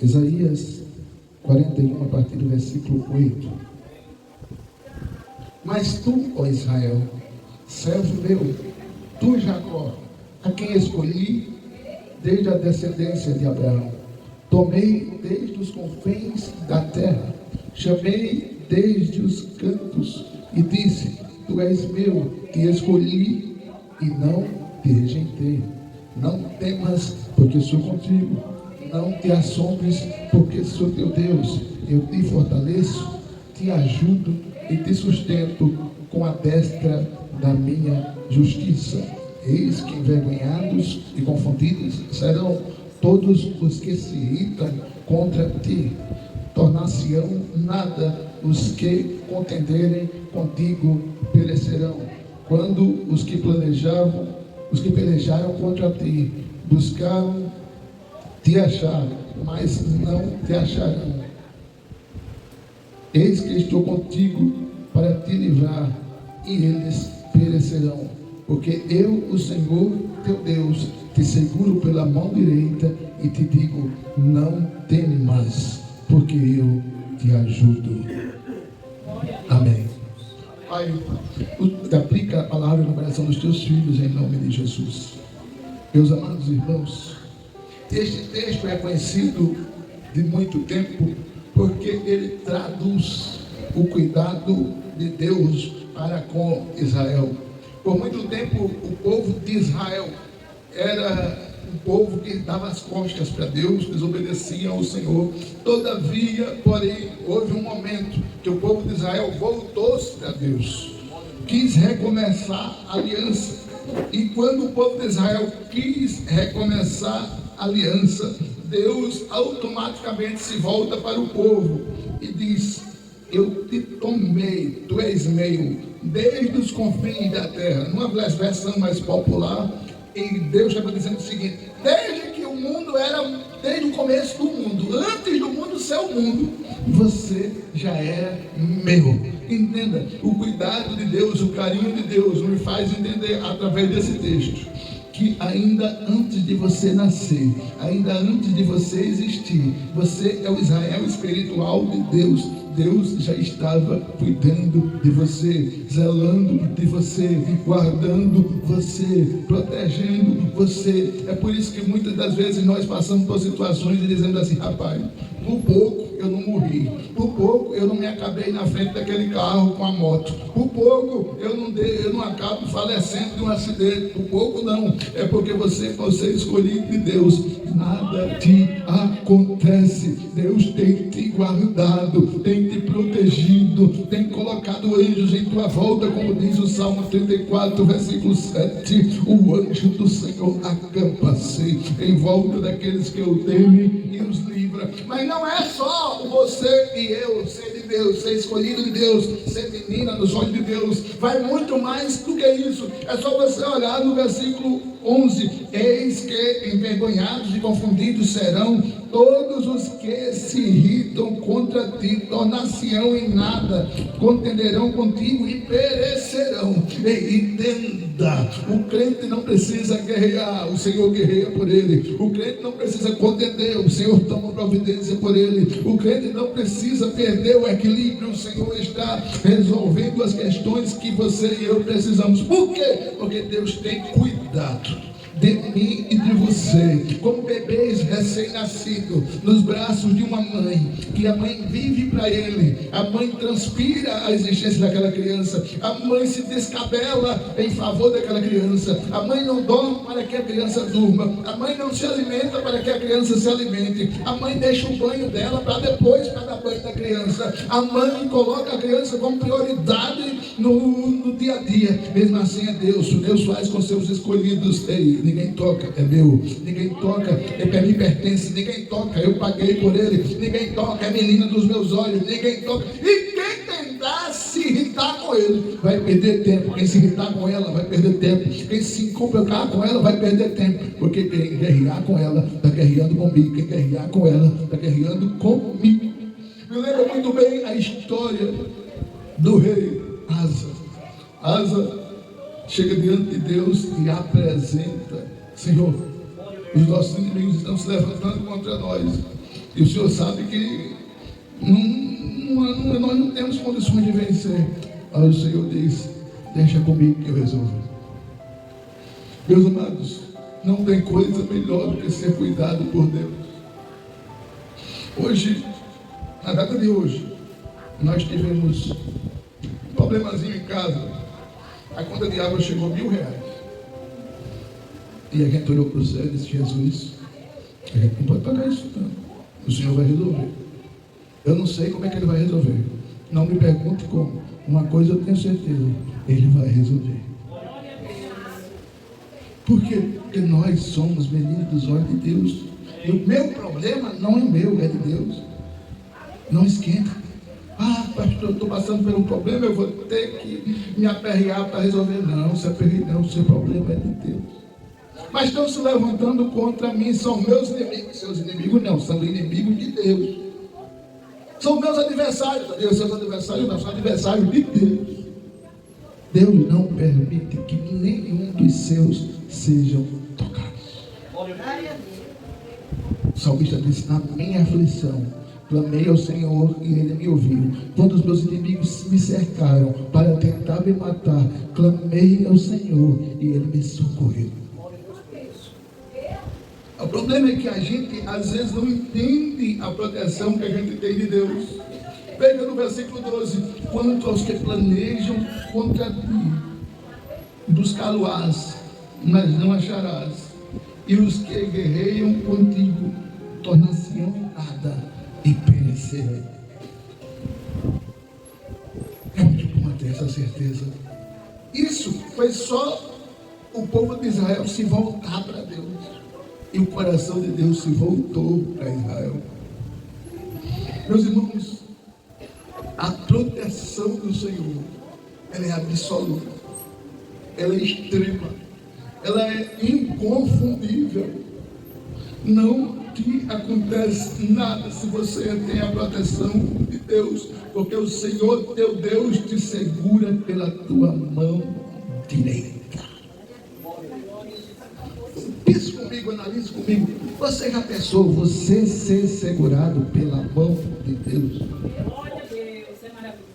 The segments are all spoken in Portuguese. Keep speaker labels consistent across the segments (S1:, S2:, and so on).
S1: Isaías 41, a partir do versículo 8. Mas tu, ó Israel, servo meu, tu, Jacó, a quem escolhi desde a descendência de Abraão, tomei desde os confins da terra, chamei desde os cantos e disse: tu és meu, te escolhi e não te rejeitei. Não temas, porque sou contigo. Não te assombres, porque sou teu Deus. Eu te fortaleço, te ajudo e te sustento com a destra da minha justiça. Eis que envergonhados e confundidos serão todos os que se irritam contra ti. Tornar-se-ão nada os que contenderem contigo perecerão. Quando os que pelejaram contra ti buscaram te achar, mas não te acharão. Eis que estou contigo para te livrar, e eles perecerão. Porque eu, o Senhor teu Deus, te seguro pela mão direita e te digo: não temas, porque eu te ajudo. Amém. Pai, aplica a palavra no coração dos teus filhos em nome de Jesus. Meus amados irmãos, este texto é conhecido de muito tempo porque ele traduz o cuidado de Deus para com Israel. Por muito tempo, o povo de Israel era um povo que dava as costas para Deus, desobedecia ao Senhor. Todavia, porém, houve um momento que o povo de Israel voltou-se para Deus, quis recomeçar a aliança. E quando o povo de Israel quis recomeçar a aliança, Deus automaticamente se volta para o povo e diz: eu te tomei, tu és meu, desde os confins da terra. Numa versão mais popular, e Deus estava dizendo o seguinte: desde que o mundo era, desde o começo do mundo, antes do mundo ser o mundo, você já era meu. Entenda, o cuidado de Deus, o carinho de Deus me faz entender através desse texto que ainda antes de você nascer, ainda antes de você existir, você é o Israel espiritual de Deus. Deus já estava cuidando de você, zelando de você, guardando você, protegendo você. É por isso que muitas das vezes nós passamos por situações e dizemos assim: rapaz, por pouco eu não morri, por pouco eu não me acabei na frente daquele carro com a moto, por pouco eu não acabo falecendo de um acidente, por pouco não. É porque você é escolhido de Deus, nada te acontece. Deus tem te guardado, tem te protegido, tem colocado anjos em tua volta, como diz o Salmo 34, versículo 7. O anjo do Senhor acampa-se em volta daqueles que o temem e os livra. Mas não é só você e eu ser de Deus, ser escolhido de Deus, ser menina dos olhos de Deus. Vai muito mais do que isso. É só você olhar no versículo 11: eis que envergonhados e confundidos serão todos os que se irritam contra ti, tornar-se-ão em nada, contenderão contigo e perecerão. Entenda, o crente não precisa guerrear, o Senhor guerreia por ele. O crente não precisa contender, o Senhor toma providência por ele. O crente não precisa perder o equilíbrio, o Senhor está resolvendo as questões que você e eu precisamos. Por quê? Porque Deus tem cuidado de mim e de você, como bebês recém-nascidos nos braços de uma mãe, que a mãe vive para ele, a mãe transpira a existência daquela criança, a mãe se descabela em favor daquela criança, a mãe não dorme para que a criança durma, a mãe não se alimenta para que a criança se alimente, a mãe deixa o banho dela para depois para dar banho da criança, a mãe coloca a criança como prioridade no dia a dia. Mesmo assim é Deus, o Deus faz com seus escolhidos. Ei, ninguém toca, é meu. Ninguém toca, me pertence. Ninguém toca, eu paguei por ele. Ninguém toca, é menina dos meus olhos. Ninguém toca. E quem tentar se irritar com ele vai perder tempo. Quem se irritar com ela vai perder tempo. Quem se complicar com ela vai perder tempo. Porque quem guerrear com ela está guerreando comigo. Quem guerrear com ela está guerreando comigo. Me lembro muito bem a história do rei Asa. Asa chega diante de Deus e apresenta: Senhor, os nossos inimigos estão se levantando contra nós. E o Senhor sabe que nós não temos condições de vencer. Aí o Senhor diz: deixa comigo que eu resolvo. Meus amados, não tem coisa melhor do que ser cuidado por Deus. Hoje, na data de hoje, nós tivemos um problemazinho em casa. A conta de água chegou a R$1.000. E a gente olhou para o céu e disse: Jesus, a gente não pode pagar isso não. O Senhor vai resolver. Eu não sei como é que Ele vai resolver. Não me pergunte como. Uma coisa eu tenho certeza: Ele vai resolver. Por quê? Porque nós somos meninos dos olhos de Deus. E o meu problema não é meu, é de Deus. Não esquenta. Ah, pastor, eu estou passando por um problema, eu vou ter que me aperrear para resolver. Não, se aperrear não, o seu problema é de Deus. Mas estão se levantando contra mim, são meus inimigos. Seus inimigos não, são inimigos de Deus. São meus adversários. Eu sou adversário, não, sou adversário de Deus. Deus não permite que nenhum dos seus sejam tocados. O salmista disse: na minha aflição clamei ao Senhor e Ele me ouviu. Quando os meus inimigos me cercaram para tentar me matar, clamei ao Senhor e Ele me socorreu. O problema é que a gente às vezes não entende a proteção que a gente tem de Deus. Veja no versículo 12: quanto aos que planejam contra ti, buscá-lo-ás, mas não acharás, e os que guerreiam contigo tornar-se-ão em nada e perecerão. É muito bom ter essa certeza. Isso foi só o povo de Israel se voltar para Deus, e o coração de Deus se voltou para Israel. Meus irmãos, a proteção do Senhor, ela é absoluta, ela é extrema, ela é inconfundível. Não te acontece nada se você tem a proteção de Deus, porque o Senhor teu Deus te segura pela tua mão direita. Pense comigo, analise comigo. Você já pensou você ser segurado pela mão de Deus?
S2: Glória a Deus, é maravilhoso.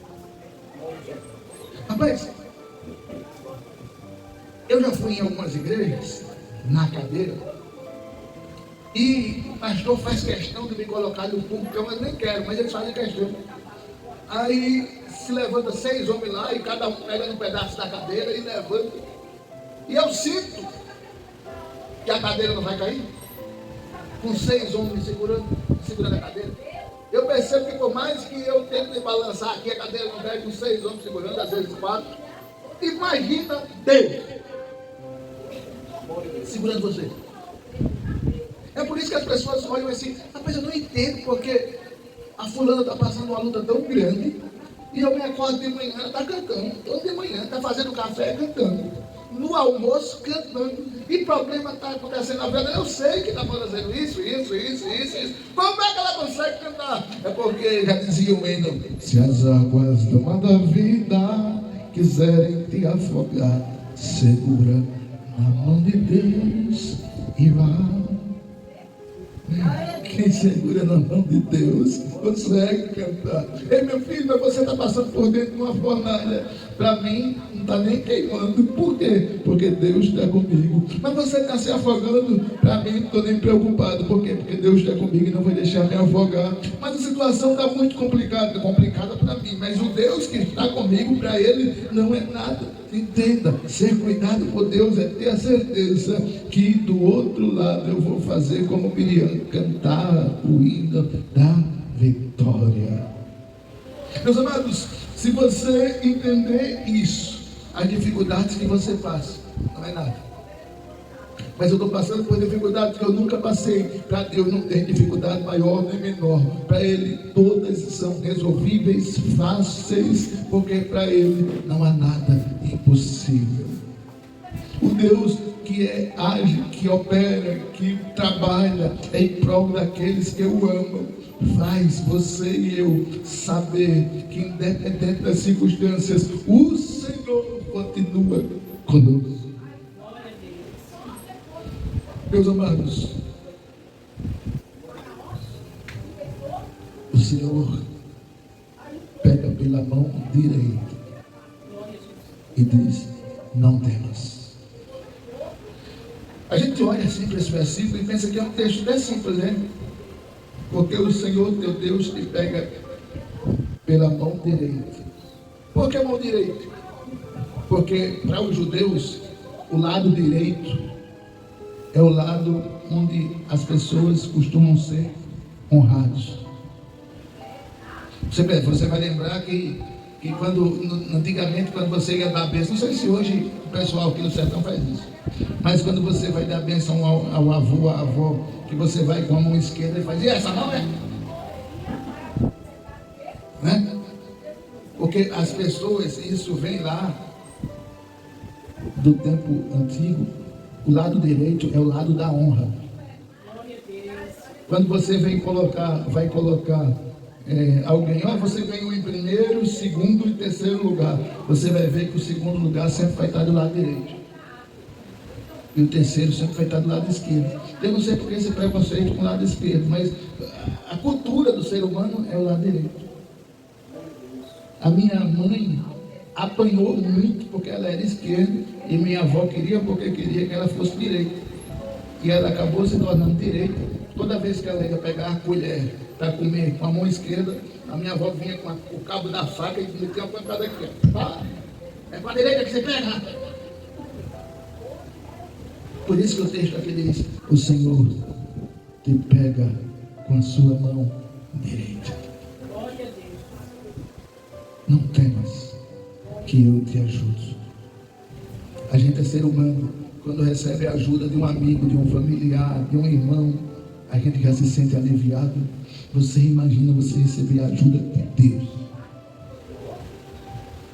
S1: Rapaz, eu já fui em algumas igrejas, na cadeira, e o pastor faz questão de me colocar no púlpito. Eu nem quero, mas ele faz questão. Aí se levanta 6 homens lá, e cada um pega um pedaço da cadeira e levanta. E eu sinto que a cadeira não vai cair, com 6 homens segurando a cadeira. Eu percebo que por mais que eu tente me balançar aqui, a cadeira não cai, com 6 homens segurando, às vezes 4. Imagina Deus segurando você. É por isso que as pessoas olham assim: rapaz, eu não entendo porque a fulana está passando uma luta tão grande, e eu me acordo de manhã, está cantando, todo de manhã, está fazendo café cantando, no almoço cantando, e problema está acontecendo na vida. Eu sei que está acontecendo isso. Como é que ela consegue cantar? É porque já dizia o hino: se as águas do mar da vida quiserem te afogar, segura na mão de Deus e vá. Quem segura na mão de Deus consegue cantar. Ei, meu filho, mas você está passando por dentro de uma fornalha. Para mim, não está nem queimando. Por quê? Porque Deus está comigo. Mas você está se afogando. Para mim, não estou nem preocupado. Por quê? Porque Deus está comigo e não vai deixar me afogar. Mas a situação está muito complicada. Complicada para mim. Mas o Deus que está comigo, para Ele, não é nada. Entenda, ser cuidado por Deus é ter a certeza que do outro lado eu vou fazer como Miriam, cantar o hino da vitória. Meus amados, se você entender isso, as dificuldades que você passa, não é nada. Mas eu estou passando por dificuldades que eu nunca passei. Para Deus não tem dificuldade maior nem menor. Para Ele todas são resolvíveis, fáceis, porque para Ele não há nada impossível. O Deus que age, que opera, que trabalha em prol daqueles que o amam, faz você e eu saber que, independente das circunstâncias, o Senhor continua conosco. Meus amados, Senhor pega pela mão direita e diz: não temas. A gente olha assim para esse versículo e pensa que é um texto bem simples, né? Porque o Senhor teu Deus te pega pela mão direita. Por que mão direita? Porque para os judeus o lado direito é o lado onde as pessoas costumam ser honrados. Você vai lembrar que antigamente, quando você ia dar bênção, não sei se hoje o pessoal aqui no sertão faz isso, mas quando você vai dar bênção ao avô, à avó, que você vai com a mão esquerda e faz: e essa mão é? Né? Porque as pessoas, isso vem lá do tempo antigo, o lado direito é o lado da honra. Quando você vai colocar alguém, você ganhou em primeiro, segundo e terceiro lugar, você vai ver que o segundo lugar sempre vai estar do lado direito e o terceiro sempre vai estar do lado esquerdo. Eu não sei porque esse preconceito com o lado esquerdo, mas a cultura do ser humano é o lado direito. A minha mãe apanhou muito porque ela era esquerda e minha avó queria porque queria que ela fosse direita, e ela acabou se tornando direita. Toda vez que ela ia pegar a colher para comer com a mão esquerda, a minha avó vinha com o cabo da faca e metia uma pancada aqui. É com a direita que você pega. Por isso que o texto aqui diz: o Senhor te pega com a sua mão direita. Não temas, que eu te ajudo. A gente é ser humano. Quando recebe a ajuda de um amigo, de um familiar, de um irmão, a gente já se sente aliviado. Você imagina você receber a ajuda de Deus.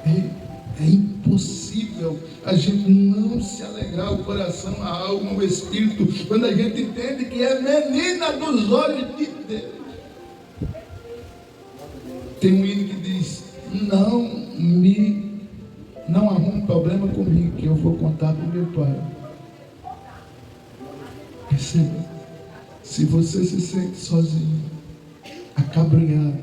S1: É impossível a gente não se alegrar, o coração, a alma, o espírito, quando a gente entende que é menina dos olhos de Deus. Tem um hino que diz: não arrume problema comigo, que eu vou contar para o meu pai. Perceba, se você se sente sozinho, acabrunhado,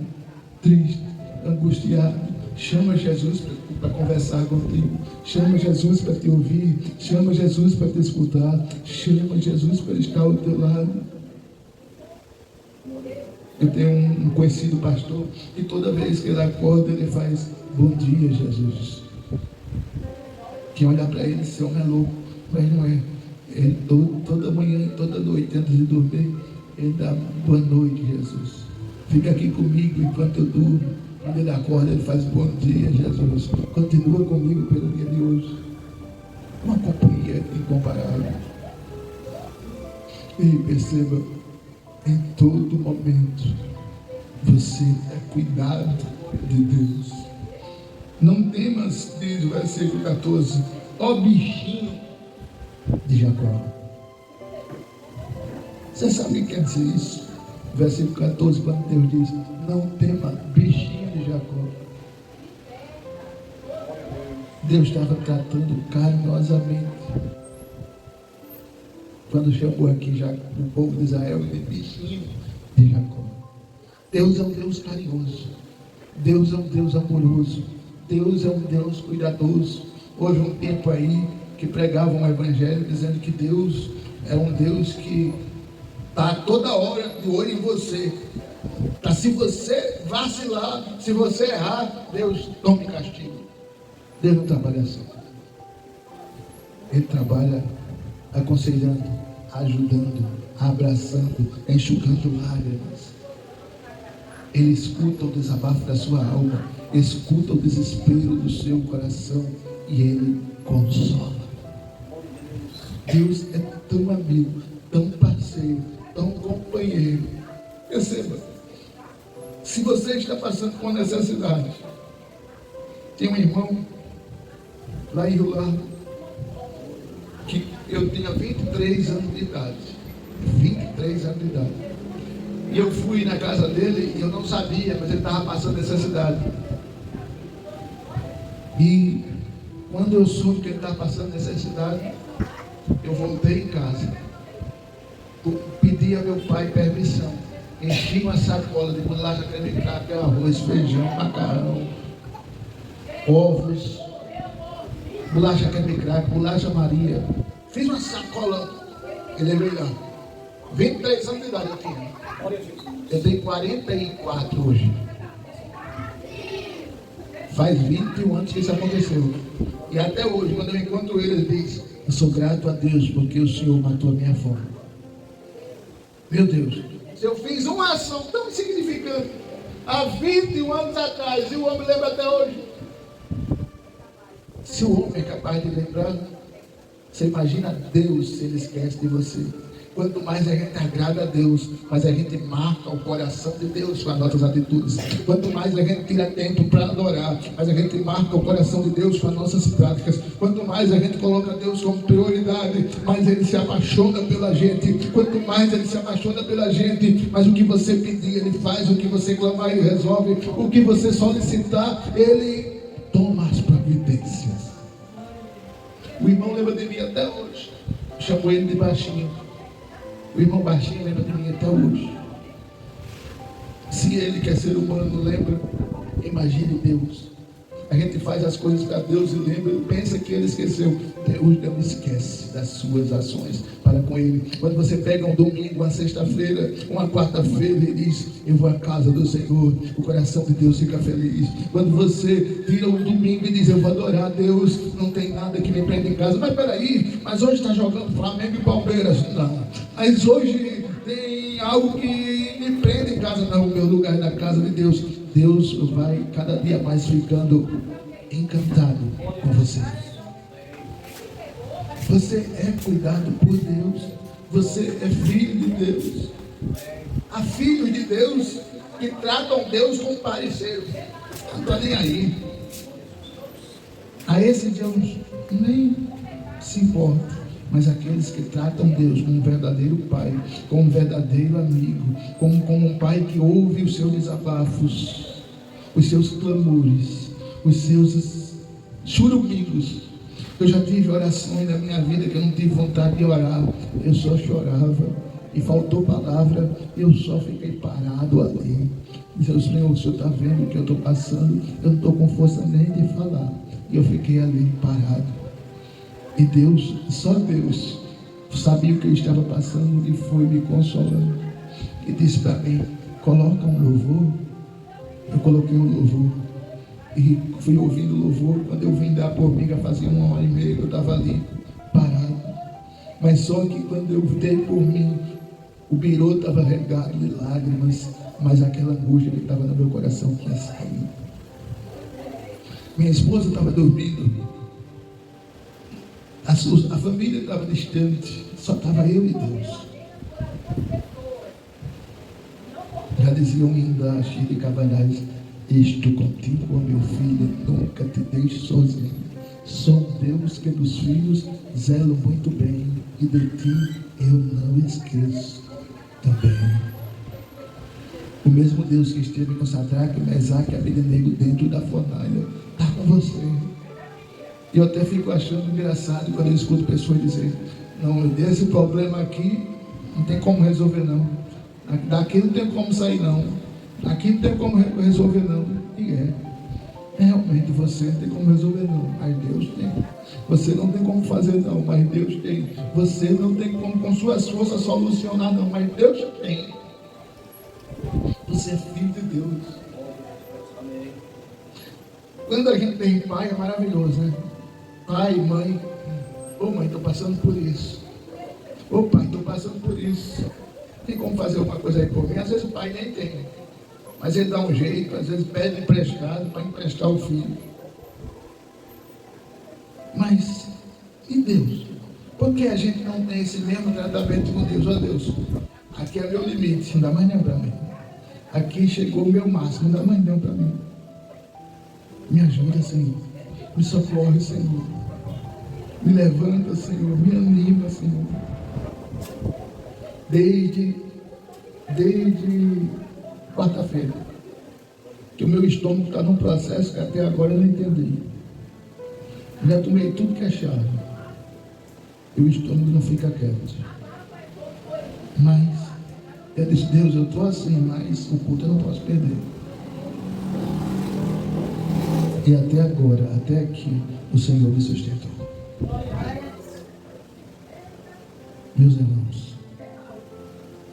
S1: triste, angustiado, chama Jesus para conversar contigo, chama Jesus para te ouvir, chama Jesus para te escutar, chama Jesus para estar ao teu lado. Eu tenho um conhecido pastor que toda vez que ele acorda, ele faz: bom dia, Jesus. Quem olhar para ele, esse homem é louco, mas não é. Ele toda manhã e toda noite, antes de dormir, ele dá: boa noite, Jesus. Fica aqui comigo enquanto eu durmo. Quando ele acorda, ele faz: bom dia, Jesus. Continua comigo pelo dia de hoje. Uma companhia incomparável. E perceba, em todo momento, você é cuidado de Deus. Não temas, diz o versículo 14, ó bichinho de Jacó. Você sabe o que quer dizer isso? Versículo 14, quando Deus diz: não tema, bichinho de Jacó. Deus estava tratando carinhosamente. Quando chegou aqui já o povo de Israel, ele bichinho de Jacó. Deus é um Deus carinhoso. Deus é um Deus amoroso. Deus é um Deus cuidadoso. Houve um tempo aí que pregavam o evangelho dizendo que Deus é um Deus que está toda hora de olho em você. Tá, se você vacilar, se você errar, Deus tome castigo. Deus não trabalha assim. Ele trabalha aconselhando, ajudando, abraçando, enxugando lágrimas. Ele escuta o desabafo da sua alma, escuta o desespero do seu coração e Ele consola. Deus é tão amigo, tão parceiro, tão companheiro. Perceba, se você está passando por necessidade, tem um irmão lá em Rio Largo, que eu tinha 23 anos de idade. 23 anos de idade. E eu fui na casa dele e eu não sabia, mas ele estava passando necessidade. E quando eu soube que ele estava passando necessidade, eu voltei em casa. Pedi a meu pai permissão enchi uma sacola de bolacha creme cracker, arroz, feijão, macarrão, ovos, bolacha creme cracker, bolacha Maria. Fiz uma sacola e levei lá. 23 anos de idade eu tinha. Eu tenho 44 hoje. Faz 21 anos que isso aconteceu. E até hoje, quando eu encontro ele, ele diz: eu sou grato a Deus porque o Senhor matou a minha fome. Meu Deus, se eu fiz uma ação tão insignificante há 21 anos atrás, e o homem lembra até hoje. Se o homem é capaz de lembrar, você imagina Deus se ele esquece de você. Quanto mais a gente agrada a Deus, mais a gente marca o coração de Deus com as nossas atitudes. Quanto mais a gente tira tempo para adorar, mais a gente marca o coração de Deus com as nossas práticas. Quanto mais a gente coloca Deus como prioridade, mais Ele se apaixona pela gente. Quanto mais Ele se apaixona pela gente, mais o que você pedir Ele faz, o que você clamar Ele resolve, o que você solicitar Ele toma as providências. O irmão lembra de mim até hoje. Chamou ele de baixinho. O irmão baixinho lembra de mim até hoje. Se ele, que é ser humano, lembra, imagine Deus. A gente faz as coisas para Deus e lembra, pensa que Ele esqueceu. Deus não esquece das suas ações para com Ele. Quando você pega um domingo, uma sexta-feira, uma quarta-feira e diz: eu vou à casa do Senhor, o coração de Deus fica feliz. Quando você tira um domingo e diz: eu vou adorar a Deus, não tem nada que me prenda em casa. Mas peraí, mas hoje está jogando Flamengo e Palmeiras. Não, mas hoje tem algo que me prende em casa. Não, o meu lugar é na casa de Deus. Deus vai cada dia mais ficando encantado com você. Você é cuidado por Deus. Você é filho de Deus. Há filhos de Deus que tratam Deus com parceiro. Não está nem aí. A esse Deus nem se importa. Mas aqueles que tratam Deus como um verdadeiro pai, como um verdadeiro amigo, como um pai que ouve os seus desabafos, os seus clamores, os seus churumicos. Eu já tive orações na minha vida que eu não tive vontade de orar, eu só chorava, e faltou palavra, eu só fiquei parado ali. Disse: Senhor, o Senhor está vendo o que eu estou passando, eu não estou com força nem de falar. E eu fiquei ali parado. E Deus, só Deus, sabia o que eu estava passando e foi me consolando. E disse para mim: coloca um louvor. Eu coloquei um louvor. E fui ouvindo o louvor. Quando eu vim dar por mim, já fazia 1h30 que eu estava ali, parado. Mas só que quando eu dei por mim, o birô estava regado de lágrimas, mas aquela angústia que estava no meu coração tinha saído. Minha esposa estava dormindo. A família estava distante, só estava eu e Deus. Já dizia um hino da Chico Cavalhais: estou contigo, ó meu filho, nunca te deixo sozinho. Sou Deus que dos filhos zelo muito bem, e de ti eu não esqueço também. O mesmo Deus que esteve com Sadraque, Mesaque e Abednego dentro da fornalha está com você. E eu até fico achando engraçado quando eu escuto pessoas dizerem: não, desse problema aqui não tem como resolver não, daqui não tem como sair não, aqui não tem como resolver não. E realmente você não tem como resolver não, mas Deus tem. Você não tem como fazer não, mas Deus tem. Você não tem como com suas forças solucionar não, mas Deus tem. Você é filho de Deus. Quando a gente tem pai, é maravilhoso, né? Pai, mãe: ô mãe, estou passando por isso. Ô pai, estou passando por isso. Tem como fazer alguma coisa aí por mim? Às vezes o pai nem tem, mas ele dá um jeito, às vezes pede emprestado para emprestar o filho. Mas, e Deus? Por que a gente não tem esse mesmo tratamento com Deus? Ó Deus, aqui é meu limite, não dá mais nenhum para mim. Aqui chegou o meu máximo, não dá mais nenhum para mim. Me ajuda, Senhor. Me socorre, Senhor. Me levanta, Senhor. Me anima, Senhor. Desde quarta-feira, que o meu estômago está num processo que até agora eu não entendi. Já tomei tudo que é chave. E o estômago não fica quieto. Mas Eu disse: Deus, eu estou assim, mas o culto eu não posso perder. E até agora, até aqui, o Senhor me sustentou. Meus irmãos,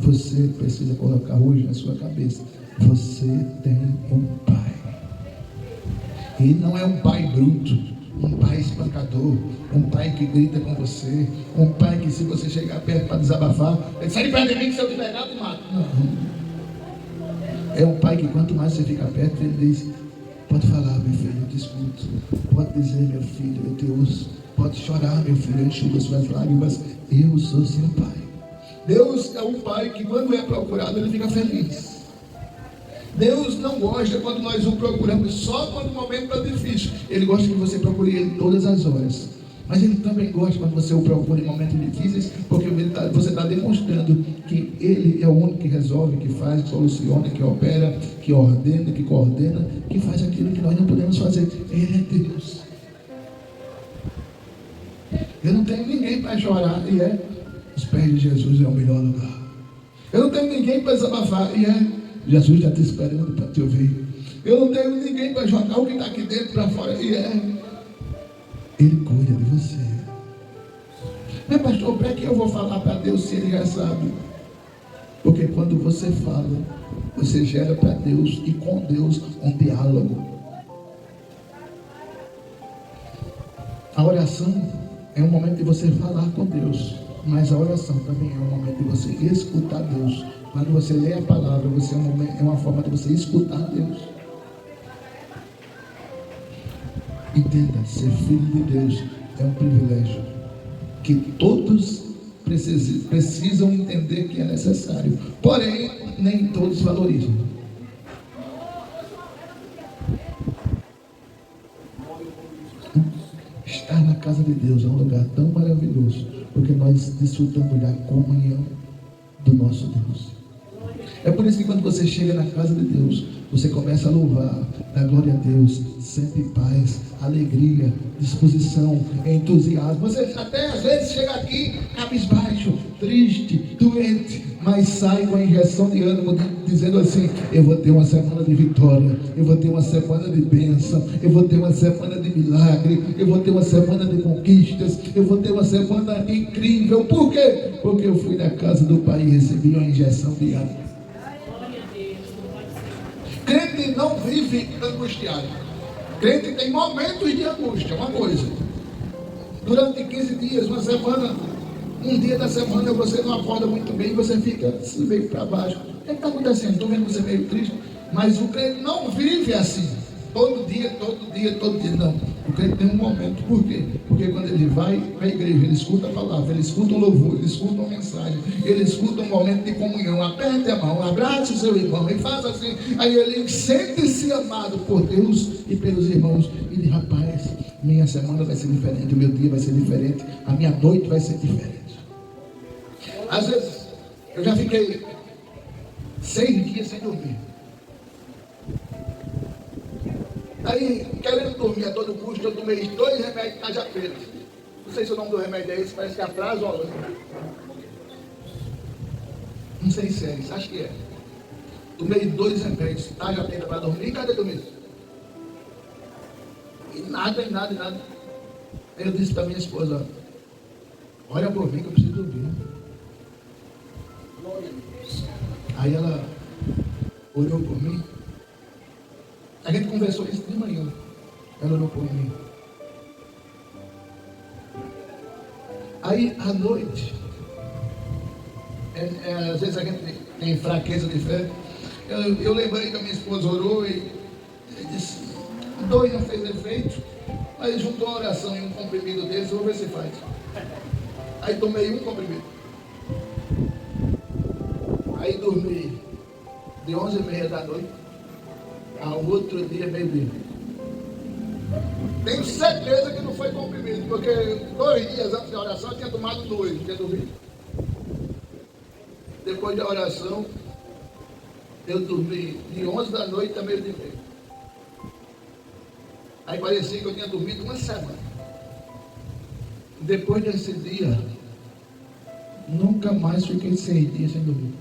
S1: você precisa colocar hoje na sua cabeça: você tem um pai. E não é um pai bruto, um pai espancador, um pai que grita com você, um pai que, se você chegar perto para desabafar, ele sai perto de mim, que se eu te pegar, eu te mato. Não. É um pai que, quanto mais você fica perto, ele diz: pode falar, meu filho, eu te escuto. Pode dizer, meu filho, eu te ouço. Pode chorar, meu filho, eu enxugo as suas lágrimas. Eu sou seu pai. Deus é um pai que, quando é procurado, ele fica feliz. Deus não gosta quando nós o procuramos só quando o momento está difícil. Ele gosta que você procure ele todas as horas. Mas ele também gosta quando você o procura em momentos difíceis, porque você está demonstrando que ele é o único que resolve, que faz, que soluciona, que opera, que ordena, que coordena, que faz aquilo que nós não podemos fazer. Ele é Deus. Eu não tenho ninguém para chorar, e os pés de Jesus é o melhor lugar. Eu não tenho ninguém para desabafar, e Jesus está te esperando para te ouvir. Eu não tenho ninguém para jogar o que está aqui dentro para fora, e Ele cuida de você. Mas pastor, para que eu vou falar para Deus se Ele já sabe? Porque quando você fala, você gera para Deus e com Deus um diálogo. A oração é um momento de você falar com Deus, mas a oração também é um momento de você escutar Deus. Quando você lê a palavra, é uma forma de você escutar Deus. Entenda, ser filho de Deus é um privilégio que todos precisam entender que é necessário, porém nem todos valorizam. Estar na casa de Deus é um lugar tão maravilhoso, porque nós desfrutamos da comunhão do nosso Deus. É por isso que quando você chega na casa de Deus, você começa a louvar, dar glória a Deus, sente paz, alegria, disposição, entusiasmo. Você até às vezes chega aqui cabisbaixo, triste, doente, mas sai com a injeção de ânimo, dizendo assim: eu vou ter uma semana de vitória, eu vou ter uma semana de bênção, eu vou ter uma semana de milagre, eu vou ter uma semana de conquistas, eu vou ter uma semana incrível. Por quê? Porque eu fui na casa do Pai e recebi uma injeção de ânimo. Crente não vive angustiado. Crente tem momentos de angústia, uma coisa. Durante 15 dias, uma semana, um dia da semana você não acorda muito bem, você fica meio para baixo. O que está acontecendo? Estou vendo você meio triste. Mas o crente não vive assim. Todo dia, não. O crente tem um momento. Por quê? Porque quando ele vai à igreja, ele escuta a palavra, ele escuta o louvor, ele escuta uma mensagem, ele escuta um momento de comunhão. Aperte a mão, abrace o seu irmão e faça assim. Aí ele sente-se amado por Deus e pelos irmãos. E diz: rapaz, minha semana vai ser diferente, o meu dia vai ser diferente, a minha noite vai ser diferente. Às vezes, eu já fiquei 6 dias sem dormir. Aí, querendo dormir a todo custo, eu tomei 2 remédios Tajapeta. Não sei se o nome do remédio é esse, parece que é Prazolana. Não sei se é isso, acho que é. Tomei 2 remédios Tajapeta para dormir. E cadê dormir? E nada. Aí eu disse para minha esposa: olha por mim que eu preciso dormir. Aí ela olhou por mim. A gente conversou isso de manhã. Ela olhou por mim. Aí, à noite, às vezes a gente tem fraqueza de fé. Eu lembrei que a minha esposa orou e disse: 2 não fez efeito, mas juntou uma oração e um comprimido deles, eu vou ver se faz. Aí tomei um comprimido. Aí dormi de 11h30 da noite ao outro dia, meio-dia. Tenho certeza que não foi comprimido, porque 2 dias antes da oração eu tinha tomado 2, tinha dormido. Depois da oração, eu dormi de 11 da noite a meio-dia. Aí parecia que eu tinha dormido uma semana. Depois desse dia, nunca mais fiquei 6 dias sem dormir.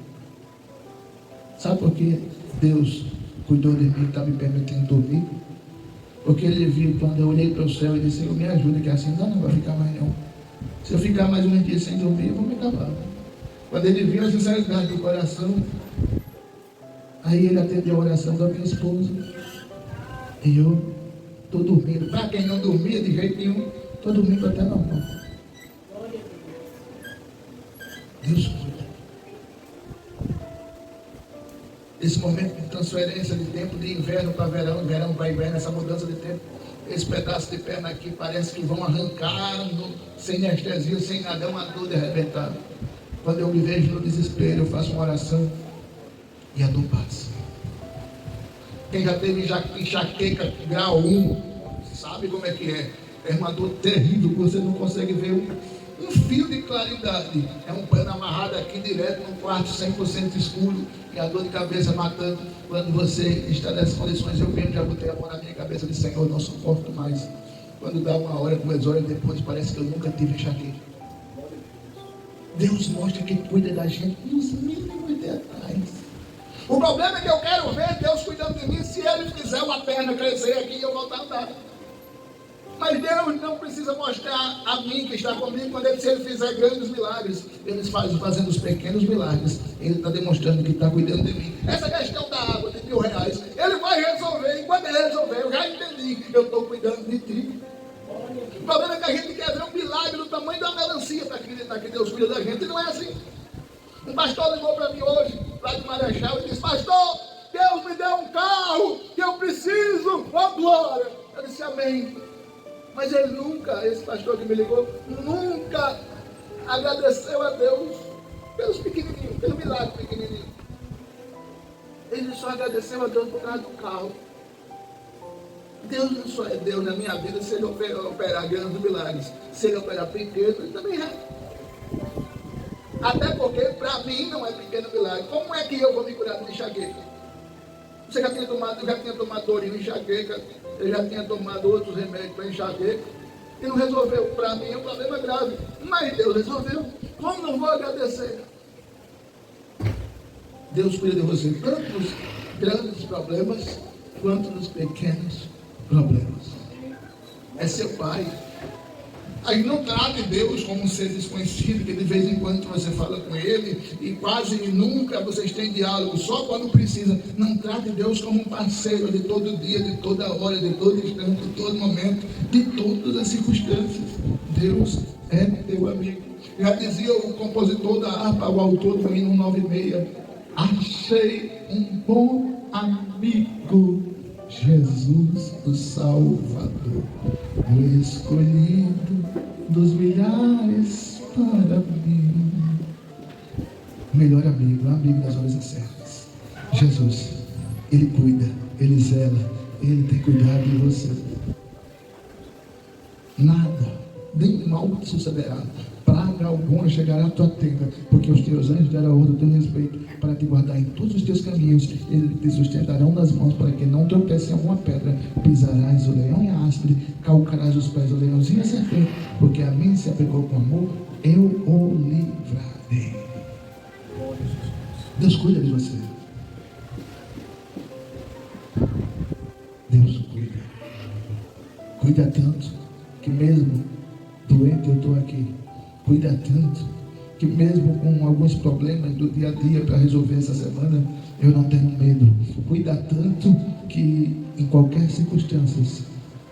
S1: Sabe por que Deus cuidou de mim e está me permitindo dormir? Porque Ele viu quando eu olhei para o céu e disse: Senhor, me ajuda, que assim não vai ficar mais não. Se eu ficar mais uns dias sem dormir, eu vou me acabar. Quando Ele viu a sinceridade do coração, aí Ele atendeu a oração da minha esposa. E eu estou dormindo. Para quem não dormia de jeito nenhum, estou dormindo até normal. Deus cuida. Esse momento de transferência de tempo de inverno para verão, verão para inverno, essa mudança de tempo, esse pedaço de perna aqui parece que vão arrancando, sem anestesia, sem nada, uma dor de arrebentar. Quando eu me vejo no desespero, eu faço uma oração e a dor passa. Quem já teve enxaqueca grau 1, sabe como é que é. É uma dor terrível, você não consegue ver um fio de claridade. É um pano amarrado aqui direto num quarto 100% escuro e a dor de cabeça matando. Quando você está nessas condições, eu mesmo já botei a mão na minha cabeça e disse: Senhor, não suporto mais. Quando dá 1 hora, 2 horas depois, parece que eu nunca tive enxaqueca. Deus mostra que cuida da gente nos mínimos detalhes. O problema é que eu quero ver Deus cuidando de mim se Ele fizer uma perna crescer aqui e eu voltar a andar. Mas Deus não precisa mostrar a mim que está comigo quando se Ele fizer grandes milagres. Ele fazendo os pequenos milagres. Ele está demonstrando que está cuidando de mim. Essa questão da água de R$1.000, Ele vai resolver. E quando Ele resolver, eu já entendi. Eu estou cuidando de ti. O problema é que a gente quer ver um milagre do tamanho da melancia para acreditar que Deus cuida da gente. E não é assim. Um pastor ligou para mim hoje, lá de Marechal, e disse: Pastor, Deus me deu um carro que eu preciso. Oh, glória! Eu disse: Amém. Mas ele nunca, esse pastor que me ligou, nunca agradeceu a Deus pelos pequenininhos, pelo milagre pequenininho. Ele só agradeceu a Deus por causa do carro. Deus não só é Deus na minha vida se Ele operar grandes milagres. Se Ele operar pequeno, Ele também é. Até porque para mim não é pequeno milagre. Como é que eu vou me curar de enxaqueca? Você já tinha tomado, eu já tinha tomado Doril enxaqueca, eu já tinha tomado outros remédios para enxaqueca e não resolveu. Para mim é um problema grave, mas Deus resolveu. Como não vou agradecer? Deus cuida de você tanto dos grandes problemas quanto dos pequenos problemas. É seu Pai. Aí não trate Deus como um ser desconhecido, que de vez em quando você fala com Ele e quase nunca vocês têm diálogo, só quando precisa. Não trate Deus como um parceiro de todo dia, de toda hora, de todo instante, de todo momento, de todas as circunstâncias. Deus é teu amigo. Já dizia o compositor da harpa, o autor do hino 96, achei um bom amigo, Jesus o Salvador, o escolhido dos milhares para mim. Melhor amigo, amigo das horas incertas. Jesus, Ele cuida, Ele zela, Ele tem cuidado de você. Nada, nem mal te sucederá. Praga alguma chegará à tua tenda, porque os teus anjos darão ordem a teu respeito, para te guardar em todos os teus caminhos. Eles te sustentarão nas mãos, para que não tropece em alguma pedra. Pisarás o leão e a áspide, calcarás os pés do leãozinho e a serpente, porque a mim se apegou com amor, eu o livrarei. Deus cuida de você. Deus cuida. Cuida tanto, que mesmo doente eu estou aqui. Cuida tanto, que mesmo com alguns problemas do dia a dia para resolver essa semana, eu não tenho medo. Cuida tanto que em qualquer circunstância,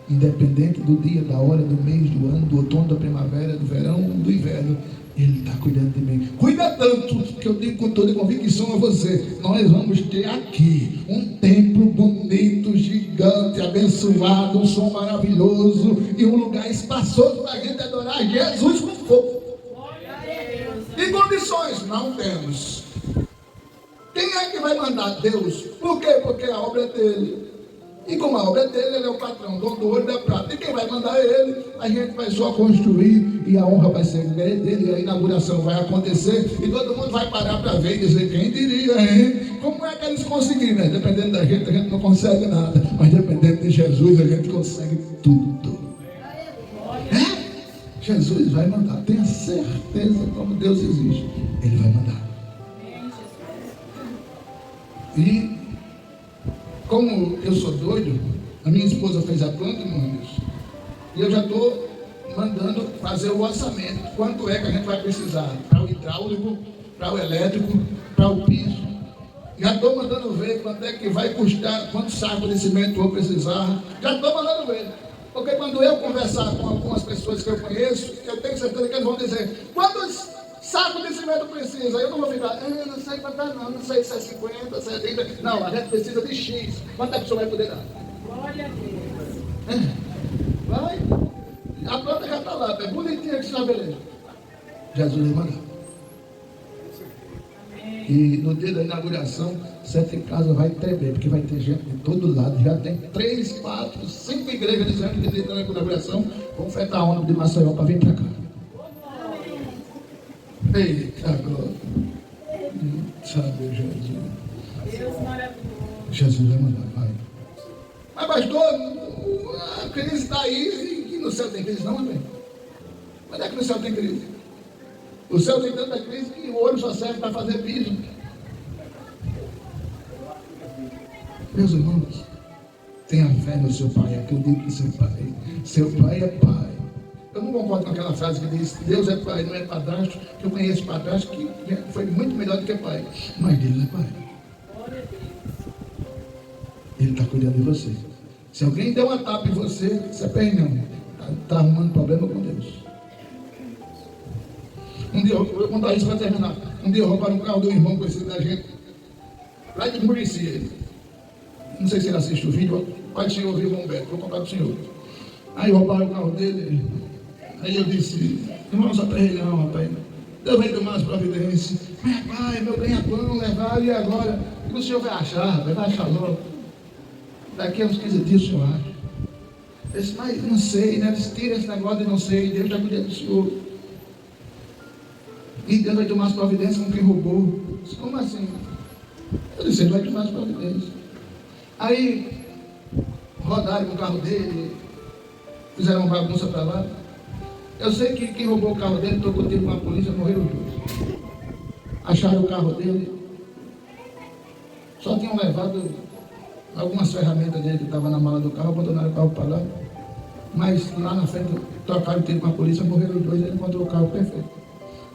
S1: independente do dia, da hora, do mês, do ano, do outono, da primavera, do verão, do inverno, Ele está cuidando de mim. Cuida tanto que eu digo com toda convicção a você: nós vamos ter aqui um templo bonito, gigante, abençoado, um som maravilhoso e um lugar espaçoso para a gente adorar Jesus com fogo. E condições? Não temos. Quem é que vai mandar? Deus. Por quê? Porque a obra é dele. E como a obra é dele, ele é o patrão, dono do ouro e da prata. E quem vai mandar é ele. A gente vai só construir e a honra vai ser dele. E a inauguração vai acontecer e todo mundo vai parar para ver e dizer: quem diria, hein? Como é que eles conseguiram? Né? Dependendo da gente, a gente não consegue nada. Mas dependendo de Jesus, a gente consegue tudo. É? Jesus vai mandar. Tenha certeza, como Deus existe, Ele vai mandar. E como eu sou doido, a minha esposa fez a planta, irmãos, e eu já estou mandando fazer o orçamento. Quanto é que a gente vai precisar para o hidráulico, para o elétrico, para o piso. Já estou mandando ver quanto é que vai custar, quantos sacos de cimento vou precisar. Já estou mandando ver. Porque quando eu conversar com algumas pessoas que eu conheço, eu tenho certeza que eles vão dizer: quantos sacos de cimento precisa? Eu não vou ficar, não sei quanto é não sei se é 50, se é 30. Não, a gente precisa de X. Quanto é que o senhor vai poder dar?
S2: Glória a Deus.
S1: Vai. A planta já está lá, é bonitinha que está beleza. Jesus vai mandar. E no dia da inauguração, 7 casas vai tremer, porque vai ter gente de todo lado. Já tem 3, 4, 5 igrejas dizendo que dia da inauguração vão fretar a onda de Maceió para vir para cá. Eita, agora. Sabe, Jesus.
S2: Deus maravilhoso.
S1: Jesus vai mandar, vai. Mas pastor, a crise está aí e no céu tem crise, não, amém? Mas é que no céu tem crise. O céu tem tanta crise que o ouro só serve para fazer piso. Meus irmãos, tenha fé no seu pai, acredite no seu pai. Seu pai é pai. Eu não concordo com aquela frase que diz: Deus é pai, não é padrasto. Que eu conheço padrasto que foi muito melhor do que pai. Mas Deus é pai. Ele está cuidando de você. Se alguém der uma tapa em você, você perde não. Está arrumando problema com Deus. Um dia, eu vou contar isso para terminar. Um dia roubaram um carro do irmão conhecido da gente. Lá de Murici. Não sei se ele assiste o vídeo. O pai do senhor viu o Humberto. Vou contar para o senhor. Aí roubaram o carro dele. Aí eu disse: irmão, só não, rapaz. Deus vai tomar as providências. Mas pai, meu ganha-pão levaram e agora? O senhor vai achar, vai achar logo. Daqui a uns 15 dias o senhor acha. Eu disse: mas não sei, né? Tira esse negócio de não sei. Deus já cuida do senhor. E Deus vai tomar as providências com quem roubou. Eu disse: como assim? Eu disse: ele vai tomar as providências. Aí rodaram com o carro dele, fizeram uma bagunça para lá. Eu sei que quem roubou o carro dele tocou tiro com a polícia, morreram os dois. Acharam o carro dele, só tinham levado algumas ferramentas dele que estavam na mala do carro, abandonaram o carro para lá. Mas lá na frente trocaram tiro com a polícia, morreram os dois. Ele encontrou o carro perfeito.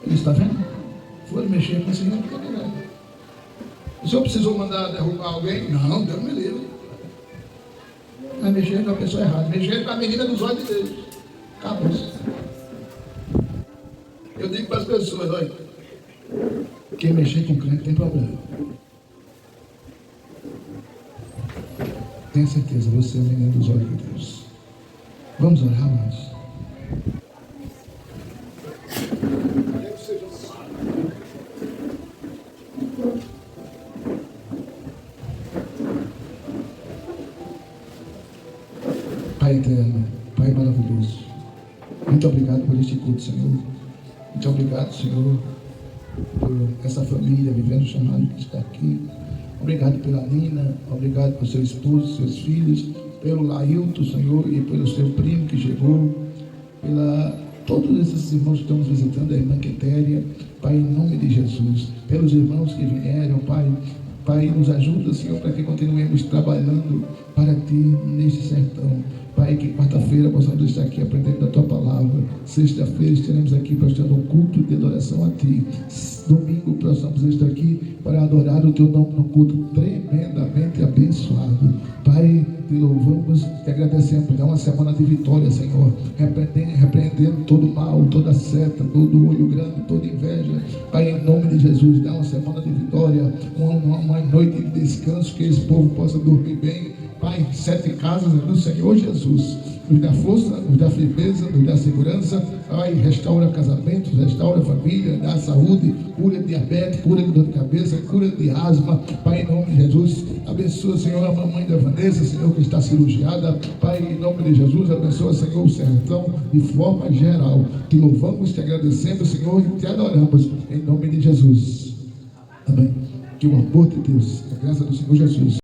S1: Ele está vendo? Foi mexer com esse não porque não é. O senhor precisou mandar derrubar alguém? Não, Deus me livre. Mas mexer com a pessoa errada. Mexer com a menina dos olhos de Deus. Acabou. Eu digo para as pessoas: olha, quem mexer com crente tem problema. Tenha certeza, você é o menino dos olhos de Deus. Vamos orar mais. Pai eterno, Pai maravilhoso, muito obrigado por este culto, Senhor. Muito obrigado, Senhor, por essa família vivendo o chamado que está aqui. Obrigado pela Nina, obrigado por seu esposo, seus filhos, pelo Lailton, Senhor, e pelo seu primo que chegou, pela todos esses irmãos que estamos visitando, a irmã Quitéria, Pai, em nome de Jesus, pelos irmãos que vieram, Pai. Pai, nos ajuda, Senhor, para que continuemos trabalhando para Ti neste sertão. Pai, que quarta-feira possamos estar aqui aprendendo da Tua palavra. Sexta-feira estaremos aqui prestando um culto de adoração a Ti. Domingo possamos estar aqui para adorar o Teu nome no culto tremendamente abençoado. Pai, Te louvamos, Te agradecemos. Dá uma semana de vitória, Senhor. Repreendendo todo mal, toda seta, todo olho grande, toda inveja. Pai, em nome de Jesus, dá uma semana de vitória, uma noite de descanso, que esse povo possa dormir bem. Pai, 7 casas do Senhor Jesus. Nos dá força, nos dá firmeza, nos dá segurança. Pai, restaura casamentos, restaura família, dá saúde, cura de diabetes, cura de dor de cabeça, cura de asma. Pai, em nome de Jesus, abençoa, Senhor, a mamãe da Vanessa, Senhor, que está cirurgiada. Pai, em nome de Jesus, abençoa, Senhor, o sertão de forma geral. Te louvamos, te agradecemos, Senhor, e te adoramos. Em nome de Jesus. Amém. Que o amor de Deus, a graça do Senhor Jesus.